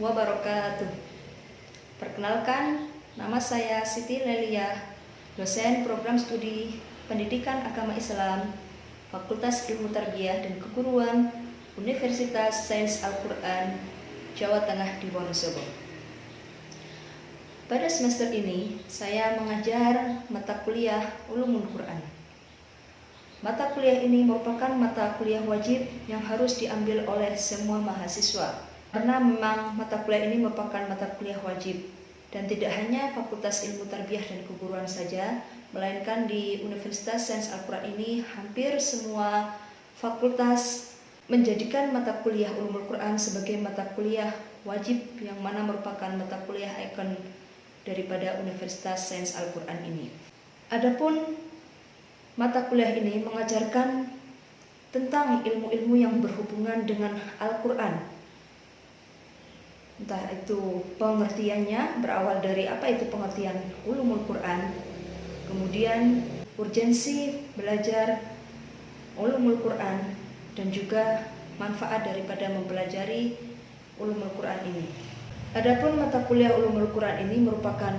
wabarakatuh. Perkenalkan, nama saya Siti Lelia, dosen program studi Pendidikan Agama Islam, Fakultas Ilmu Tarbiyah dan Keguruan, Universitas Sains Al-Quran, Jawa Tengah di Wonosobo. Pada semester ini, saya mengajar mata kuliah Ulumul Quran. Mata kuliah ini merupakan mata kuliah wajib yang harus diambil oleh semua mahasiswa. Karena memang mata kuliah ini merupakan mata kuliah wajib dan tidak hanya Fakultas Ilmu Tarbiyah dan Keguruan saja, melainkan di Universitas Sains Al-Quran ini hampir semua fakultas menjadikan mata kuliah Ulumul Quran sebagai mata kuliah wajib yang mana merupakan mata kuliah ikon daripada Universitas Sains Al-Quran ini. Adapun mata kuliah ini mengajarkan tentang ilmu-ilmu yang berhubungan dengan Al-Quran. Entah itu pengertiannya berawal dari apa itu pengertian Ulumul Quran, kemudian urgensi belajar Ulumul Quran, dan juga manfaat daripada mempelajari Ulumul Quran ini. Adapun mata kuliah Ulumul Quran ini merupakan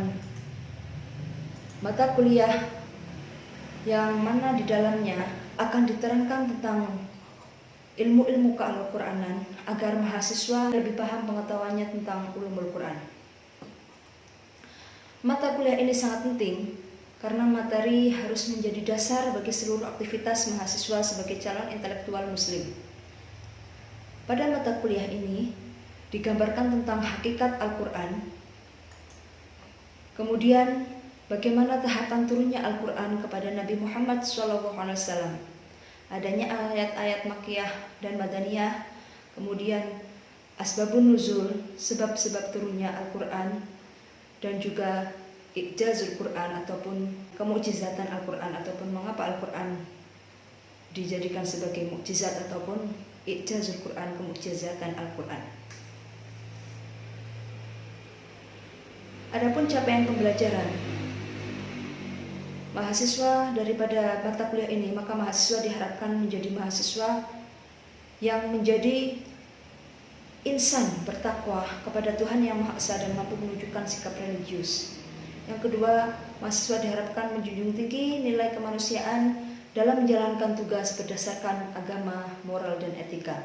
mata kuliah yang mana di dalamnya akan diterangkan tentang ilmu-ilmu ke-Al-Quranan agar mahasiswa lebih paham pengetahuannya tentang Ulumul Quran. Mata kuliah ini sangat penting karena materi harus menjadi dasar bagi seluruh aktivitas mahasiswa sebagai calon intelektual muslim. Pada mata kuliah ini digambarkan tentang hakikat Al-Quran, kemudian bagaimana tahapan turunnya Al-Quran kepada Nabi Muhammad SAW, adanya ayat-ayat Makkiyah dan Madaniyah, kemudian asbabun nuzul, sebab-sebab turunnya Al-Quran, dan juga i'jazul Quran ataupun kemukjizatan Al-Quran, ataupun mengapa Al-Quran dijadikan sebagai mukjizat ataupun i'jazul Quran, kemukjizatan Al-Quran. Adapun capaian pembelajaran mahasiswa daripada mata kuliah ini, maka mahasiswa diharapkan menjadi mahasiswa yang menjadi insan bertakwa kepada Tuhan Yang Maha Esa dan mampu menunjukkan sikap religius. Yang kedua, mahasiswa diharapkan menjunjung tinggi nilai kemanusiaan dalam menjalankan tugas berdasarkan agama, moral, dan etika.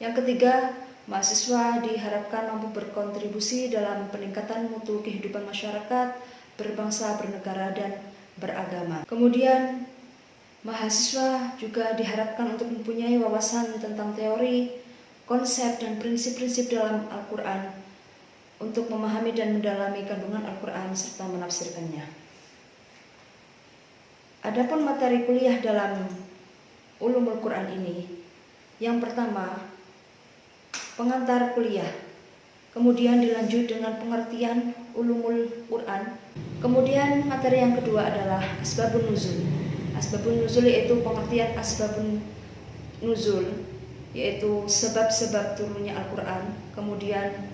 Yang ketiga, mahasiswa diharapkan mampu berkontribusi dalam peningkatan mutu kehidupan masyarakat, berbangsa, bernegara, dan beragama. Kemudian, mahasiswa juga diharapkan untuk mempunyai wawasan tentang teori, konsep, dan prinsip-prinsip dalam Al-Quran untuk memahami dan mendalami kandungan Al-Quran serta menafsirkannya. Adapun materi kuliah dalam Ulumul Quran ini, yang pertama, pengantar kuliah, kemudian dilanjut dengan pengertian Ulumul Quran, kemudian materi yang kedua adalah asbabun nuzul. Asbabun nuzul yaitu pengertian asbabun nuzul, yaitu sebab-sebab turunnya Al-Quran, kemudian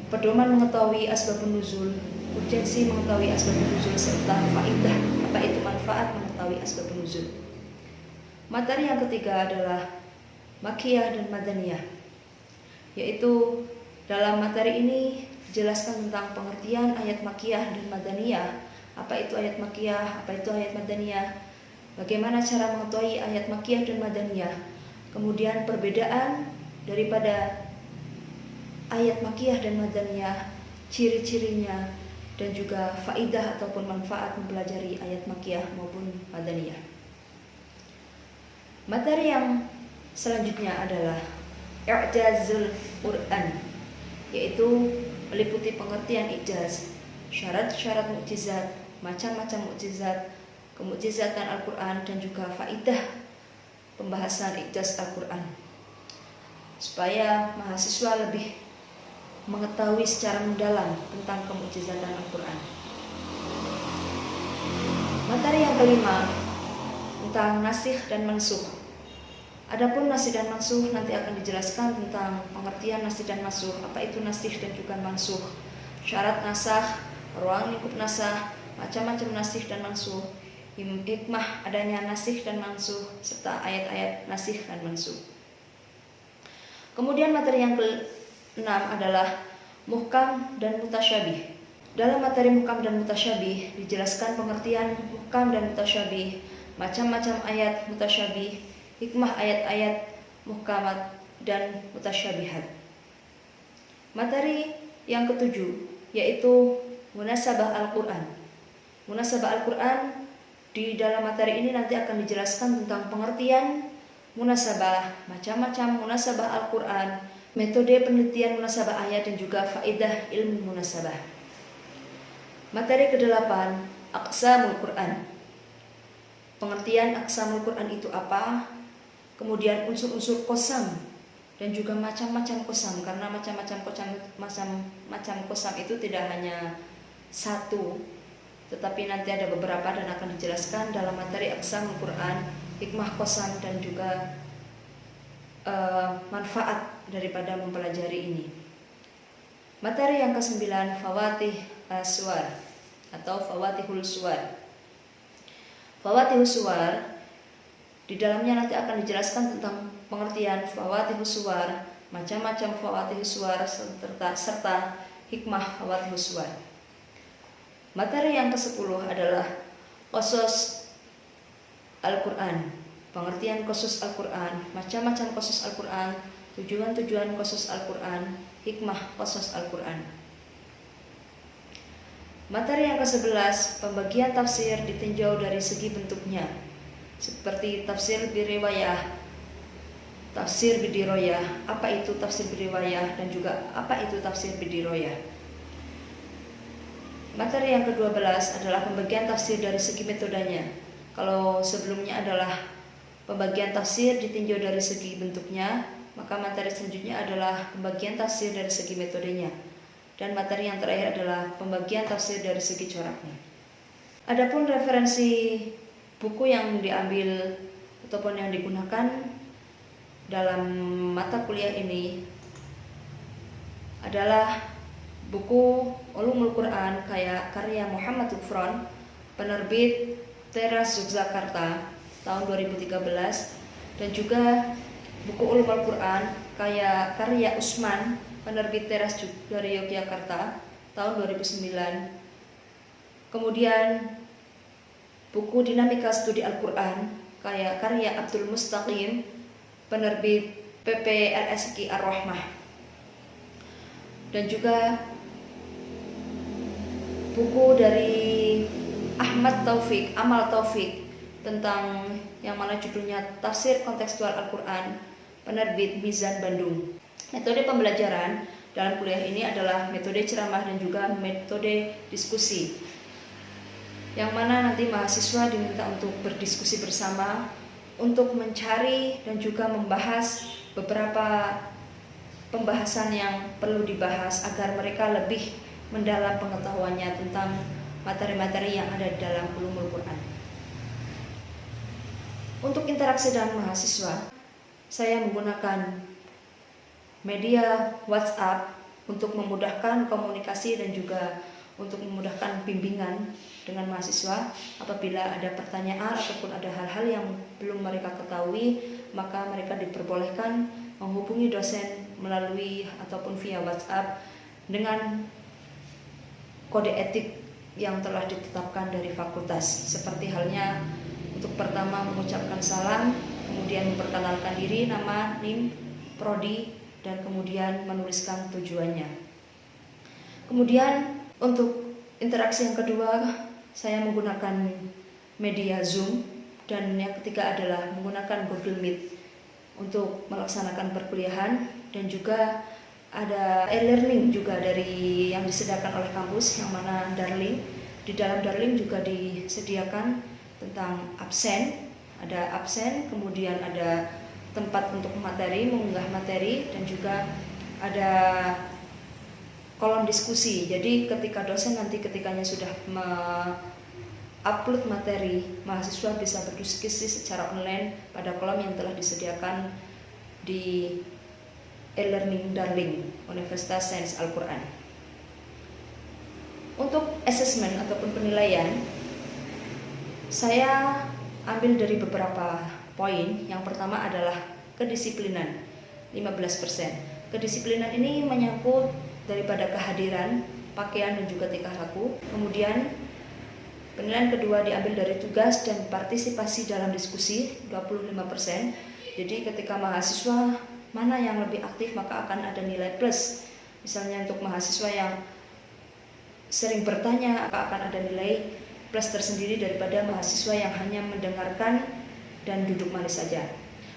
pedoman mengetahui asbabun nuzul, urgensi mengetahui asbabun nuzul, serta faidah, apa itu manfaat mengetahui asbabun nuzul. Materi yang ketiga adalah Makkiyah dan Madaniyah, yaitu dalam materi ini dijelaskan tentang pengertian ayat Makkiyah dan Madaniyah, apa itu ayat Makkiyah, apa itu ayat Madaniyah, bagaimana cara mengetahui ayat Makkiyah dan Madaniyah, kemudian perbedaan daripada ayat Makkiyah dan Madaniyah, ciri-cirinya, dan juga faidah ataupun manfaat mempelajari ayat Makkiyah maupun Madaniyah. Materi yang selanjutnya adalah i'jazul Quran, yaitu meliputi pengertian i'jaz, syarat-syarat mukjizat, macam-macam mukjizat, kemukjizatan Al-Quran, dan juga faidah pembahasan i'jaz Al-Quran, supaya mahasiswa lebih mengetahui secara mendalam tentang kemukjizatan Al-Quran. Materi yang kelima tentang nasikh dan mansukh. Adapun nasikh dan mansukh nanti akan dijelaskan tentang pengertian nasikh dan mansukh, apa itu nasikh dan juga mansukh, syarat nasakh, ruang lingkup nasakh, macam-macam nasikh dan mansukh, hikmah adanya nasikh dan mansukh, serta ayat-ayat nasikh dan mansukh. Kemudian materi yang adalah muhkam dan mutasyabih. Dalam materi muhkam dan mutasyabih dijelaskan pengertian muhkam dan mutasyabih, macam-macam ayat mutasyabih, hikmah ayat-ayat muhkamat dan mutasyabihat. Materi yang ketujuh yaitu munasabah Al-Quran. Munasabah Al-Quran, di dalam materi ini nanti akan dijelaskan tentang pengertian munasabah, macam-macam munasabah Al-Quran, metode penelitian munasabah ayat dan juga faedah ilmu munasabah. Materi ke-8, aqsamul Quran. Pengertian aqsamul Quran itu apa? Kemudian unsur-unsur qasam dan juga macam-macam qasam, karena macam-macam qasam itu tidak hanya satu, tetapi nanti ada beberapa dan akan dijelaskan dalam materi aqsamul Quran, hikmah qasam dan juga manfaat daripada mempelajari ini. Materi yang ke-9, fawatih suwar atau fawatihul suwar. Fawatihul suwar, di dalamnya nanti akan dijelaskan tentang pengertian fawatihul suwar, macam-macam fawatihul suwar serta hikmah fawatihul suwar. Materi yang ke-10 adalah qasas Al-Quran. Pengertian qasas Al-Quran, macam-macam qasas Al-Quran, tujuan-tujuan qasas Al-Quran, hikmah qasas Al-Quran. Materi yang ke-11, pembagian tafsir ditinjau dari segi bentuknya, seperti tafsir biriwayah, tafsir bidiroyah, apa itu tafsir biriwayah dan juga apa itu tafsir bidiroyah. Materi yang ke-12 adalah pembagian tafsir dari segi metodenya. Kalau sebelumnya adalah pembagian tafsir ditinjau dari segi bentuknya, maka materi selanjutnya adalah pembagian tafsir dari segi metodenya. Dan materi yang terakhir adalah pembagian tafsir dari segi coraknya. Adapun referensi buku yang diambil ataupun yang digunakan dalam mata kuliah ini adalah buku Ulumul Quran karya Muhammad Ghufron, penerbit Teras Yogyakarta tahun 2013, dan juga buku Ulumul Quran karya Usman, penerbit Teras dari Yogyakarta tahun 2009. Kemudian buku Dinamika Studi Al-Quran karya Abdul Mustaqim, penerbit PPLSQ Ar-Rahmah, dan juga buku dari Ahmad Taufik, Amal Taufik, tentang yang mana judulnya Tafsir Kontekstual Al-Quran, penerbit Mizan Bandung. Metode pembelajaran dalam kuliah ini adalah metode ceramah dan juga metode diskusi, yang mana nanti mahasiswa diminta untuk berdiskusi bersama untuk mencari dan juga membahas beberapa pembahasan yang perlu dibahas agar mereka lebih mendalam pengetahuannya tentang materi-materi yang ada di dalam Ulumul Quran. Untuk interaksi dengan mahasiswa, saya menggunakan media WhatsApp untuk memudahkan komunikasi dan juga untuk memudahkan bimbingan dengan mahasiswa. Apabila ada pertanyaan ataupun ada hal-hal yang belum mereka ketahui, maka mereka diperbolehkan menghubungi dosen melalui ataupun via WhatsApp dengan kode etik yang telah ditetapkan dari fakultas, seperti halnya untuk pertama mengucapkan salam, kemudian memperkenalkan diri, nama, NIM, prodi, dan kemudian menuliskan tujuannya. Kemudian untuk interaksi yang kedua, saya menggunakan media Zoom, dan yang ketiga adalah menggunakan Google Meet untuk melaksanakan perkuliahan, dan juga ada e-learning juga dari yang disediakan oleh kampus, yang mana Darling. Di dalam Darling juga disediakan tentang absen, ada absen, kemudian ada tempat untuk materi, mengunggah materi, dan juga ada kolom diskusi. Jadi ketika dosen nanti ketikanya sudah upload materi, mahasiswa bisa berdiskusi secara online pada kolom yang telah disediakan di e-learning Darling Universitas Sains Al-Quran. Untuk asesmen ataupun penilaian, saya ambil dari beberapa poin. Yang pertama adalah kedisiplinan 15%. Kedisiplinan ini menyangkut daripada kehadiran, pakaian, dan juga tingkah laku. Kemudian penilaian kedua diambil dari tugas dan partisipasi dalam diskusi 25%. Jadi ketika mahasiswa mana yang lebih aktif maka akan ada nilai plus. Misalnya untuk mahasiswa yang sering bertanya maka akan ada nilai plus tersendiri daripada mahasiswa yang hanya mendengarkan dan duduk manis saja.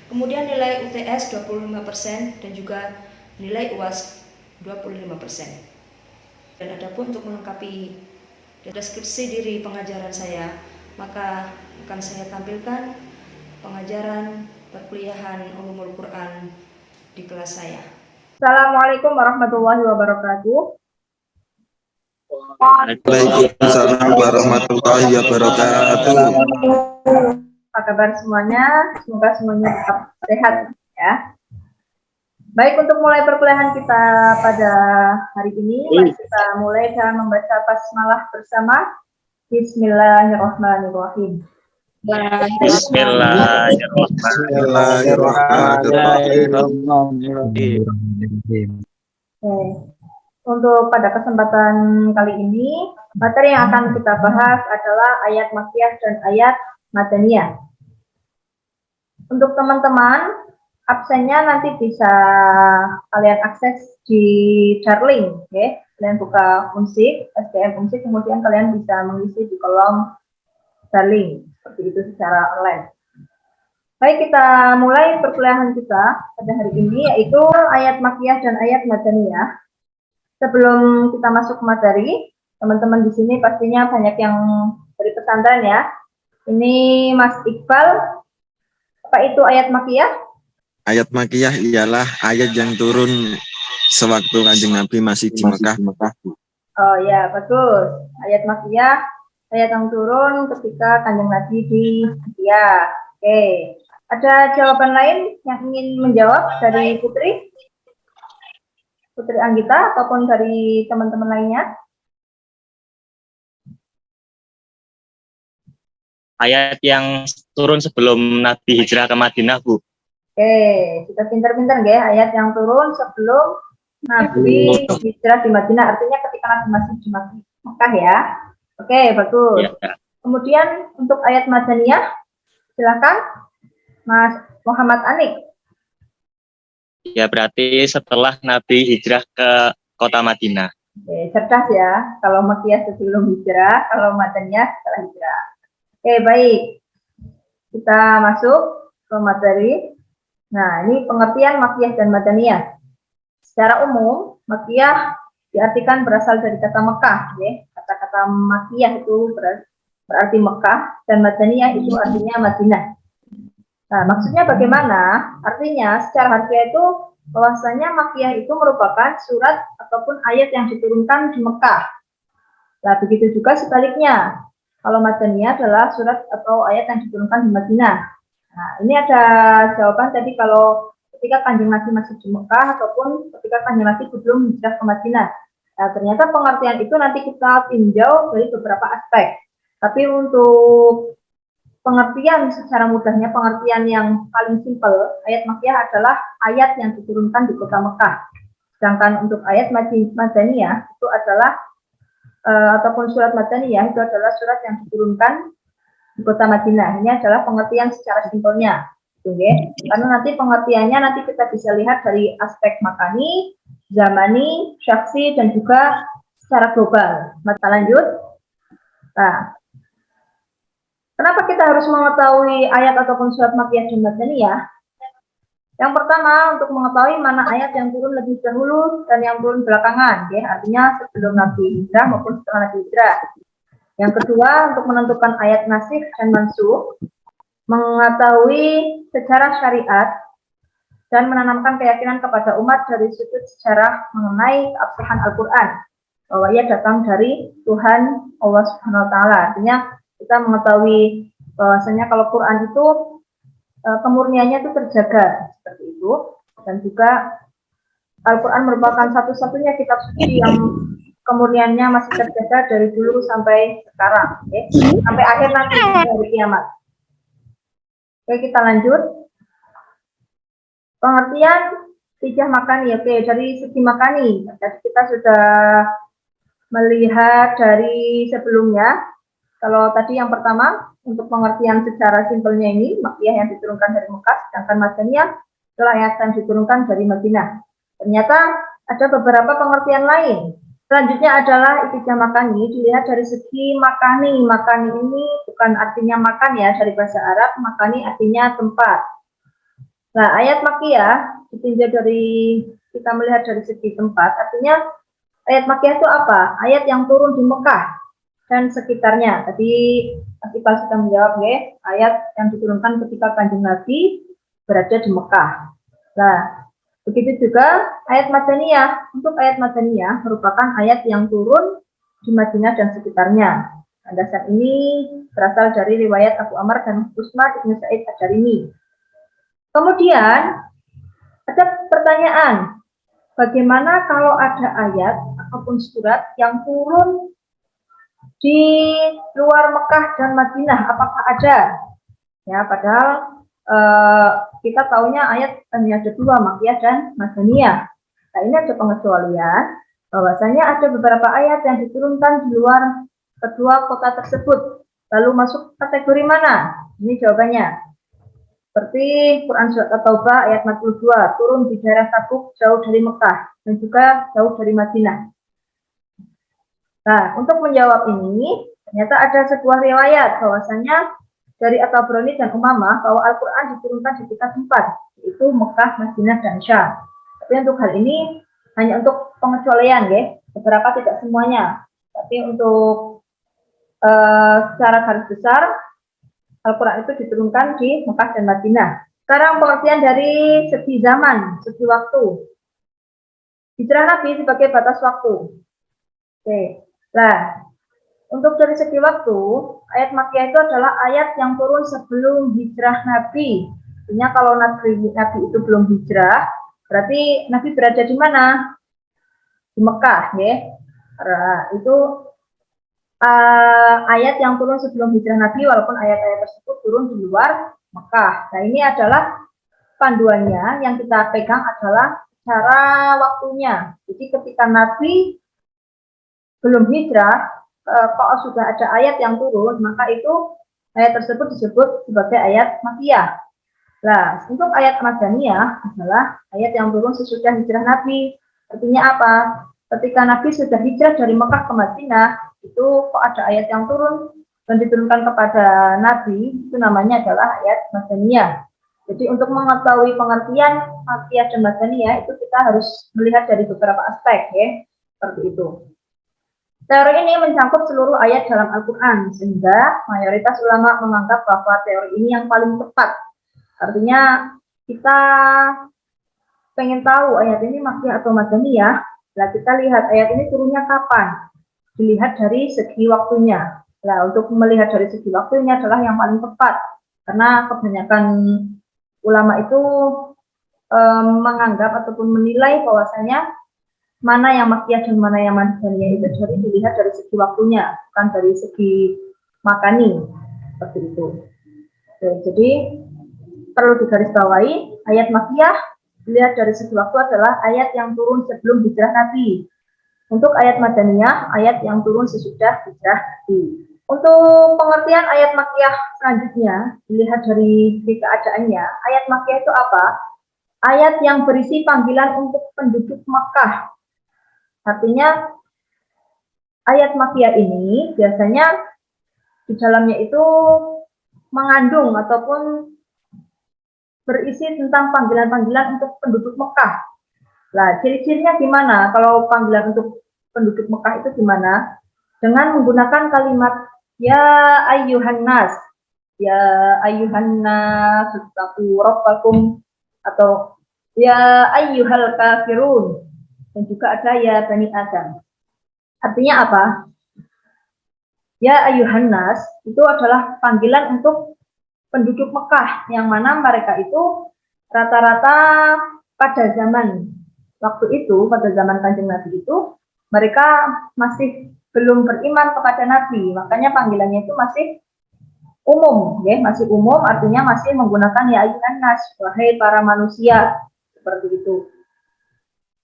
Kemudian nilai UTS 25% dan juga nilai UAS 25%. Dan adapun untuk melengkapi deskripsi diri pengajaran saya, maka akan saya tampilkan pengajaran perkuliahan Ulumul Quran di kelas saya. Assalamualaikum warahmatullahi wabarakatuh. Waalaikumsalam warahmatullahi wabarakatuh. Apa kabar semuanya? Semoga semuanya tetap sehat ya. Baik, untuk mulai perkuliahan kita pada hari ini, mari kita mulai dengan membaca basmalah bersama. Bismillahirrahmanirrahim. Bismillahirrahmanirrahim. Untuk pada kesempatan kali ini, materi yang akan kita bahas adalah ayat makkiyah dan ayat madaniyah. Untuk teman-teman, absennya nanti bisa kalian akses di Darling, okay? Kalian buka Unsik, SDM Unsik, kemudian kalian bisa mengisi di kolom Darling, seperti itu secara online. Baik, kita mulai perkuliahan kita pada hari ini, yaitu ayat makkiyah dan ayat madaniyah. Sebelum kita masuk ke materi, teman-teman di sini pastinya banyak yang dari pesantren ya. Ini Mas Iqbal, apa itu ayat makkiyah? Ayat makkiyah ialah ayat yang turun sewaktu Kanjeng Nabi masih di Mekah. Oh ya, bagus. Ayat makkiyah, ayat yang turun ketika Kanjeng Nabi di India. Oke. Ada jawaban lain yang ingin menjawab dari Putri Anggita ataupun dari teman-teman lainnya? Ayat yang turun sebelum Nabi hijrah ke Madinah, Bu. Oke, kita pintar-pintar ya, ayat yang turun sebelum Nabi hijrah di Madinah, artinya ketika Nabi masih di Mekah ya. Oke, bagus. Ya. Kemudian untuk ayat madaniyah, silakan Mas Muhammad Anik. Ya, berarti setelah Nabi hijrah ke kota Madinah. Oke, cerdas ya. Kalau makkiyah sebelum hijrah, kalau madaniyah setelah hijrah. Oke, baik. Kita masuk ke materi. Nah, ini pengertian makkiyah dan madaniyah. Secara umum, makkiyah diartikan berasal dari kata Mekah, ya. Kata-kata makkiyah itu berarti Mekah dan madaniyah itu artinya Madinah. Nah, maksudnya bagaimana? Artinya secara harfiah itu bahwasanya makkiyah itu merupakan surat ataupun ayat yang diturunkan di Mekah. Nah, begitu juga sebaliknya. Kalau madaniyah adalah surat atau ayat yang diturunkan di Madinah. Nah, ini ada jawaban tadi kalau ketika Kanjeng Nabi masih di Mekah ataupun ketika Kanjeng Nabi belum hijrah ke Madinah. Nah, ternyata pengertian itu nanti kita tinjau dari beberapa aspek. Tapi untuk pengertian secara mudahnya, pengertian yang paling simpel, ayat makkiyah adalah ayat yang diturunkan di kota Mekah. Sedangkan untuk ayat madaniyah itu adalah ataupun surat madaniyah itu adalah surat yang diturunkan di kota Madinah. Ini adalah pengertian secara simpelnya. Okay? Karena nanti pengertiannya nanti kita bisa lihat dari aspek makani, zamani, syaksi, dan juga secara global. Kita lanjut. Nah, kenapa kita harus mengetahui ayat ataupun surat makkiyah dan madaniyah? Yang pertama, untuk mengetahui mana ayat yang turun lebih dahulu dan yang turun belakangan, ya, artinya sebelum Nabi hijrah maupun setelah Nabi hijrah. Yang kedua, untuk menentukan ayat nasikh dan mansukh, mengetahui sejarah syariat, dan menanamkan keyakinan kepada umat dari sudut sejarah mengenai keabsahan Al-Quran, bahwa ia datang dari Tuhan Allah Subhanahu wa Ta'ala. Artinya kita mengetahui bahwasanya kalau Quran itu kemurniannya itu terjaga seperti itu, dan juga Al-Quran merupakan satu-satunya kitab suci yang kemurniannya masih terjaga dari dulu sampai sekarang, okay? Sampai akhir nanti hari kiamat. Oke, kita lanjut. Pengertian Ittijah makani, oke, dari segi makani. Jadi kita sudah melihat dari sebelumnya. Kalau tadi yang pertama, untuk pengertian secara simpelnya ini, Makkiyah yang diturunkan dari Mekah, sedangkan Madaniyah adalah ayat yang diturunkan dari Madinah. Ternyata ada beberapa pengertian lain. Selanjutnya adalah ittijah makani, dilihat dari segi makani. Makani ini bukan artinya makan ya, dari bahasa Arab, makani artinya tempat. Nah, ayat Makkiyah ditinjau dari, kita melihat dari segi tempat, artinya ayat Makkiyah itu apa? Ayat yang turun di Mekah dan sekitarnya. Tadi Mas Iqbal sudah menjawab ya, ayat yang diturunkan ketika Kanjeng Nabi berada di Mekah. Nah, begitu juga ayat Madaniyah. Untuk ayat Madaniyah merupakan ayat yang turun di Madinah dan sekitarnya. Landasan ini berasal dari riwayat Abu Amr dan Usman bin Sa'id Ad-Darimi. Kemudian ada pertanyaan, bagaimana kalau ada ayat ataupun surat yang turun di luar Mekah dan Madinah, apakah ada? Ya, padahal kita tahunya ayat hanya ada dua, Makkiyah dan Madaniyah. Nah, ini ada pengecualian, bahwasanya ada beberapa ayat yang diturunkan di luar kedua kota tersebut. Lalu masuk kategori mana? Ini jawabannya. Seperti Quran Surat At-Taubah ayat 42, turun di daerah Tabuk jauh dari Mekah dan juga jauh dari Madinah. Nah, untuk menjawab ini, ternyata ada sebuah riwayat bahwasanya dari At-Tabrani dan Umamah bahwa Al-Quran diturunkan di 3 tempat, yaitu Mekah, Madinah, dan Syam. Tapi untuk hal ini hanya untuk pengecualian, ya. Beberapa tidak semuanya. Tapi untuk secara garis besar, Al-Quran itu diturunkan di Mekah dan Madinah. Sekarang pengertian dari segi zaman, segi waktu. Hijrah Nabi sebagai batas waktu. Oke. Nah, untuk dari segi waktu, ayat Makkiyah itu adalah ayat yang turun sebelum hijrah Nabi. Artinya kalau Nabi itu belum hijrah, berarti Nabi berada di mana? Di Mekah, ya. Nah, itu ayat yang turun sebelum hijrah Nabi, walaupun ayat-ayat tersebut turun di luar Mekah. Nah, ini adalah panduannya, yang kita pegang adalah cara waktunya. Jadi ketika Nabi belum hijrah, kalau sudah ada ayat yang turun, maka itu ayat tersebut disebut sebagai ayat Makkiyah. Nah, untuk ayat Madaniyah adalah ayat yang turun sesudah hijrah Nabi. Artinya apa? Ketika Nabi sudah hijrah dari Mekah ke Madinah, itu kok ada ayat yang turun dan diturunkan kepada Nabi, itu namanya adalah ayat Madaniyah. Jadi untuk mengetahui pengertian Makkiyah dan Madaniyah, itu kita harus melihat dari beberapa aspek, ya, seperti itu. Teori ini mencakup seluruh ayat dalam Al-Quran, sehingga mayoritas ulama menganggap bahwa teori ini yang paling tepat. Artinya kita pengen tahu ayat ini Makkiyah atau Madaniyah, nah kita lihat ayat ini turunnya kapan. Dilihat dari segi waktunya. Nah, untuk melihat dari segi waktunya adalah yang paling tepat. Karena kebanyakan ulama itu menganggap ataupun menilai bahwasanya mana yang Makkiyah dan mana yang Madaniyah itu dari dilihat dari segi waktunya, bukan dari segi makani. Seperti itu. Oke, jadi perlu digarisbawahi, ayat Makkiyah dilihat dari segi waktu adalah ayat yang turun sebelum hijrah Nabi. Untuk ayat Madaniyah, ayat yang turun sesudah hijrah Nabi. Untuk pengertian ayat Makkiyah selanjutnya, dilihat dari keadaannya, ayat Makkiyah itu apa? Ayat yang berisi panggilan untuk penduduk Makkah. Artinya, ayat Makkiyah ini biasanya di dalamnya itu mengandung ataupun berisi tentang panggilan-panggilan untuk penduduk Mekah. Nah, ciri-cirinya gimana? Kalau panggilan untuk penduduk Mekah itu gimana? Dengan menggunakan kalimat ya ayyuhan nas, ya ayyuhan nas, ittaqu rabbakum, atau ya ayyuhal kafirun, dan juga ada ya bani Adam. Artinya apa? Ya ayyuhan nas itu adalah panggilan untuk penduduk Mekah, yang mana mereka itu rata-rata pada zaman waktu itu, pada zaman Kanjeng Nabi itu, mereka masih belum beriman kepada Nabi, makanya panggilannya itu masih umum, ya, masih umum, artinya masih menggunakan ya ayyuhan nas, wahai para manusia, seperti itu.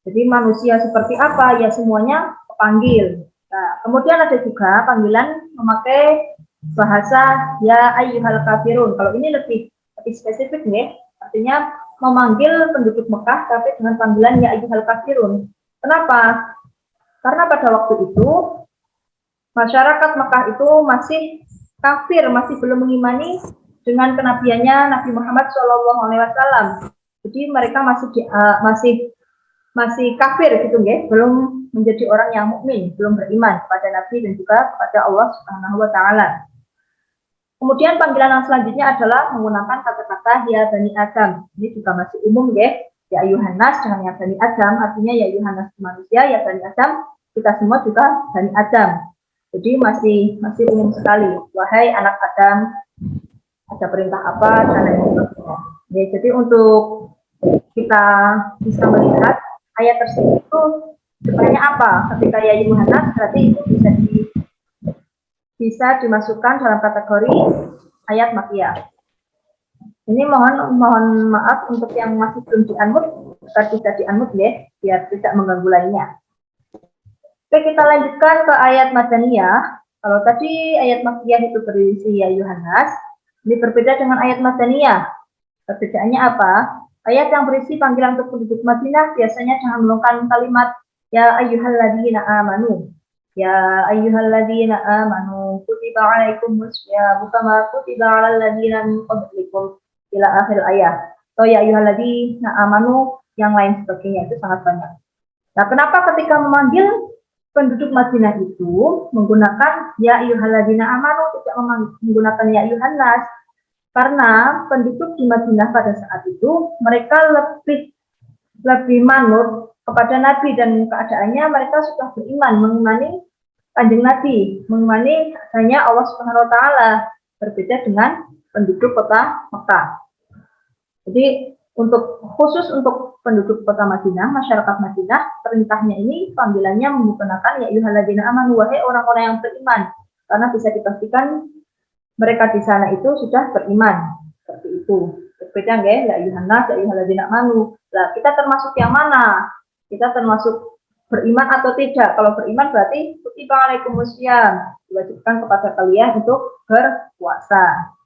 Jadi manusia seperti apa? Ya semuanya kepanggil. Nah, kemudian ada juga panggilan memakai bahasa ya ayyuhal kafirun. Kalau ini lebih spesifik nih, artinya memanggil penduduk Mekah tapi dengan panggilan ya ayyuhal kafirun. Kenapa? Karena pada waktu itu masyarakat Mekah itu masih kafir, masih belum mengimani dengan kenabiannya Nabi Muhammad SAW. Jadi mereka masih kafir gitu ya, belum menjadi orang yang mukmin, belum beriman kepada Nabi dan juga kepada Allah Subhanahu wa taala. Kemudian panggilan yang selanjutnya adalah menggunakan kata-kata ya Bani Adam. Ini juga masih umum ya ayuhan nas dengan ya Bani Adam, artinya ya ayuhan nas manusia, ya Bani Adam, kita semua juga Bani Adam. Jadi masih umum sekali. Wahai anak Adam, ada perintah apa dan lain sebagainya. Ya, jadi untuk kita bisa melihat ayat tersebut itu sebenarnya apa? Ketika ya ayuhan nas berarti itu bisa dimasukkan dalam kategori ayat makiyah. Ini mohon maaf untuk yang masih belum di-unmute, agar bisa di-unmute ya, biar tidak mengganggu lainnya. Oke, kita lanjutkan ke ayat madaniyah. Kalau tadi ayat makiyah itu berisi ya Yohanes, ini berbeda dengan ayat madaniyah. Perbedaannya apa? Ayat yang berisi panggilan untuk penduduk Madinah biasanya dengan menggunakan kalimat ya ayyuhalladzina amanu. Ya ayyuhalladzina amanu kutiba alaikumus syiyam kama kutiba alal ladzina min qablikum ila akhir ayat. Atau ya ayyuhalladzina amanu yang lain sebagainya, itu sangat banyak. Nah, kenapa ketika memanggil penduduk Madinah itu menggunakan ya ayyuhalladzina amanu, tidak menggunakan ya ayyuhan nas? Karena penduduk di Madinah pada saat itu mereka lebih manut kepada Nabi dan keadaannya mereka sudah beriman, mengimani Kanjeng Nabi, mengimani hanya Allah Subhanahu wa taala, berbeda dengan penduduk kota Mekah. Jadi khusus untuk penduduk kota Madinah, masyarakat Madinah, perintahnya ini panggilannya menggunakan ya ayyuhalladzina amanu, wahai orang-orang yang beriman, karena bisa dipastikan mereka di sana itu sudah beriman. Seperti itu. Berbeda nggak ya ayyuhan nas, ya ayyuhalladzina amanu. Nah, kita termasuk yang mana? Kita termasuk beriman atau tidak? Kalau beriman berarti kutiba alaikumus syiyam, diwajibkan kepada kalian untuk berpuasa.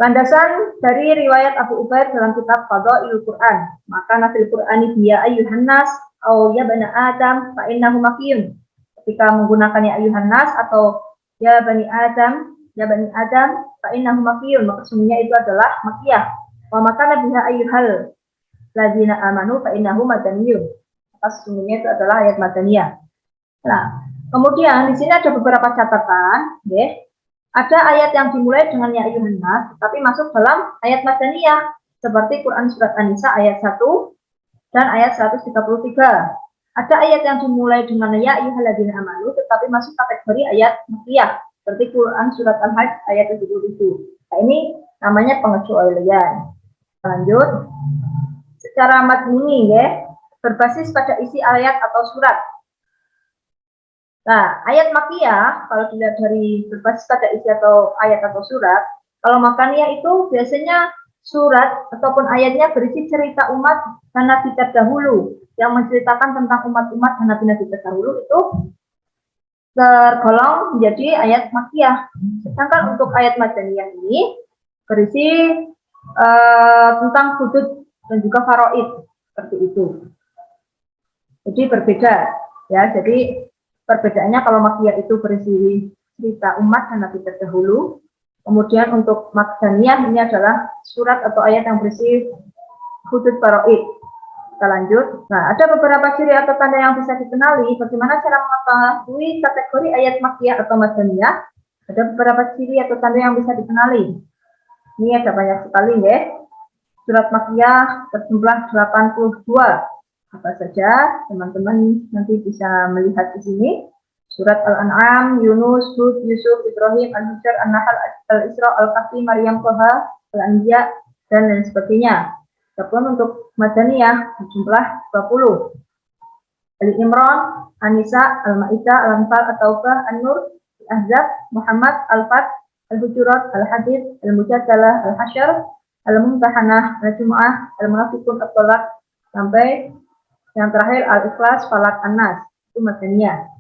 Landasan dari riwayat Abu Ubaid dalam kitab Fadhailul Quran, maka nafil Qur'ani biya ayyuhan nas atau ya bani Adam fa innahu makiyun. Ketika menggunakan ya ayyuhan nas atau ya bani Adam fa innahu makiyun, maka sesungguhnya itu adalah makiyah. Wa maka biha ayyuhal ladzina amanu fa innahu madaniyun. Maka sesungguhnya itu adalah ayat madaniyah. Nah, kemudian di sini ada beberapa catatan, ya. Ada ayat yang dimulai dengan ya ayyuhan nas, tapi masuk dalam ayat madaniyah, seperti Quran surat An-Nisa ayat 1 dan ayat 133. Ada ayat yang dimulai dengan ya ayyuhalladzina amanu, tetapi masuk kategori ayat makiyah, seperti Quran surat Al-Hajj ayat 77. Nah, ini namanya pengecualian. Lanjut. Secara madmuni ya, berbasis pada isi ayat atau surat. Nah, ayat makiyah, kalau dilihat dari berbasis pada isi atau ayat atau surat, kalau makaniyah itu biasanya surat ataupun ayatnya berisi cerita umat dan nabi terdahulu, yang menceritakan tentang umat-umat dan nabi-nabi terdahulu itu tergolong menjadi ayat makiyah. Sedangkan untuk ayat madaniyah ini berisi tentang hudud dan juga faraid, seperti itu. Jadi berbeda, ya. Jadi perbedaannya kalau makiyah itu berisi cerita umat dan nabi terdahulu. Kemudian untuk madaniyah ini adalah surat atau ayat yang berisi hudud faraid. Kita lanjut. Nah, ada beberapa ciri atau tanda yang bisa dikenali. Bagaimana cara mengetahui kategori ayat makiyah atau madaniyah? Ada beberapa ciri atau tanda yang bisa dikenali. Ini ada banyak sekali, ya. Surat makiyah berjumlah 82. Apa saja? Teman-teman nanti bisa melihat di sini. Surat Al-An'am, Yunus, Hud, Yusuf, Ibrahim, Al-Hujar, An-Nahl, Al-Isra, Al-Kahfi, Maryam, Toha, Al-Anbiya, dan lain sebagainya. Adapun untuk madaniyah berjumlah 20. Ali Imran, An-Nisa, Al-Maidah, Al-Anfal, At-Taubah, An-Nur, Al-Ahzab, Muhammad, Al-Fat, Al-Hujurat, Al-Hadid, Al-Mujadalah, Al-Hasyr, Al-Mumtahanah, Al-Jumu'ah, Al-Munafiqun, At-Talaq, sampai Yang terakhir Al-Ikhlas, Falak, An-Nas, itu madaniyah.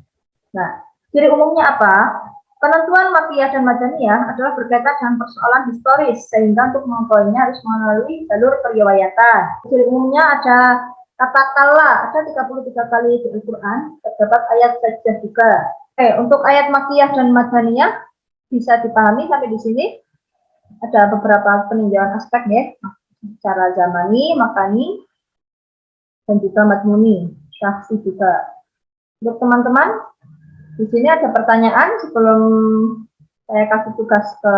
Nah, ciri umumnya apa? Penentuan makiyah dan madaniyah adalah berkaitan dengan persoalan historis, sehingga untuk mengetahuinya harus melalui jalur periwayatan. Ciri umumnya ada kata kala, ada 33 kali di Al-Quran, terdapat ayat sajdah juga. Oke, untuk ayat makiyah dan madaniyah bisa dipahami sampai di sini. Ada beberapa peninjauan aspek ya, secara zamani, makani, dan juga madmuni, syakhsi juga. Untuk teman-teman, di sini ada pertanyaan sebelum saya kasih tugas ke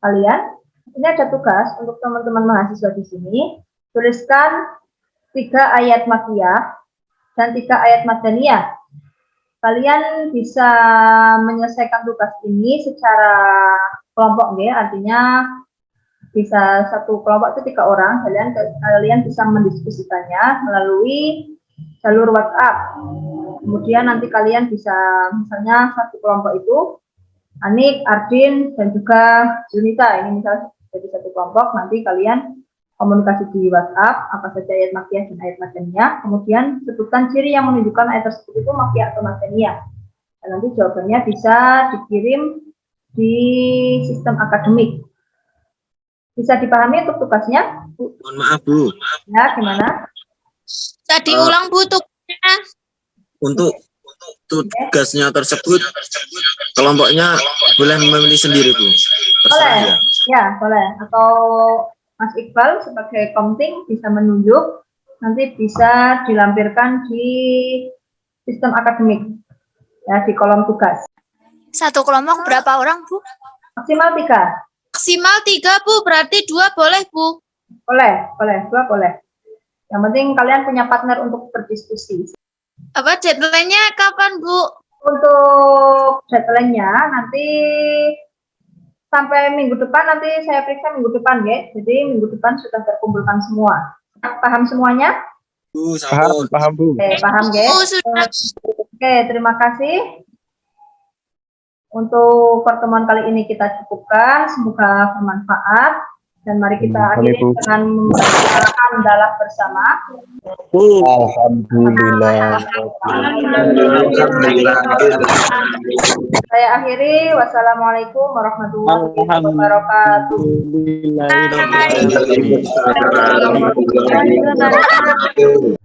kalian. Ini ada tugas untuk teman-teman mahasiswa di sini. Tuliskan 3 ayat makiyah dan 3 ayat madaniyah. Kalian bisa menyelesaikan tugas ini secara kelompok ya, artinya bisa satu kelompok itu 3 orang. Kalian bisa mendiskusikannya melalui jalur WhatsApp. Kemudian nanti kalian bisa, misalnya satu kelompok itu Anik, Ardin, dan juga Junita. Ini misalnya jadi satu kelompok. Nanti kalian komunikasi di WhatsApp apa saja ayat makiyah dan ayat madaniyah. Kemudian sebutkan ciri yang menunjukkan ayat tersebut itu makiyah atau madaniyah. Dan nanti jawabannya bisa dikirim di sistem akademik. Bisa dipahami untuk tugasnya? Mohon maaf Bu. Ya, gimana? Tadi ulang Bu tugasnya. Untuk tugasnya tersebut kelompoknya boleh memilih sendiri Bu. Boleh, Terserah ya. ya boleh. Atau Mas Iqbal sebagai komting bisa menunjuk, nanti bisa dilampirkan di sistem akademik, ya di kolom tugas. Satu kelompok berapa orang Bu? Maksimal 3. Maksimal 3 Bu, berarti 2 boleh Bu. Boleh, 2 boleh. Yang penting kalian punya partner untuk berdiskusi. Apa deadline-nya kapan Bu? Untuk deadline-nya nanti sampai minggu depan, nanti saya periksa minggu depan ya. Jadi minggu depan sudah terkumpulkan semua. Paham semuanya? Bu, paham Bu. Oke, paham ya? Bu sudah. Oke, terima kasih. Untuk pertemuan kali ini kita cukupkan. Semoga bermanfaat. Dan mari kita akhiri dengan membaca hamdalah bersama. Alhamdulillah. Saya akhiri. Wassalamualaikum warahmatullahi wabarakatuh. Alhamdulillah.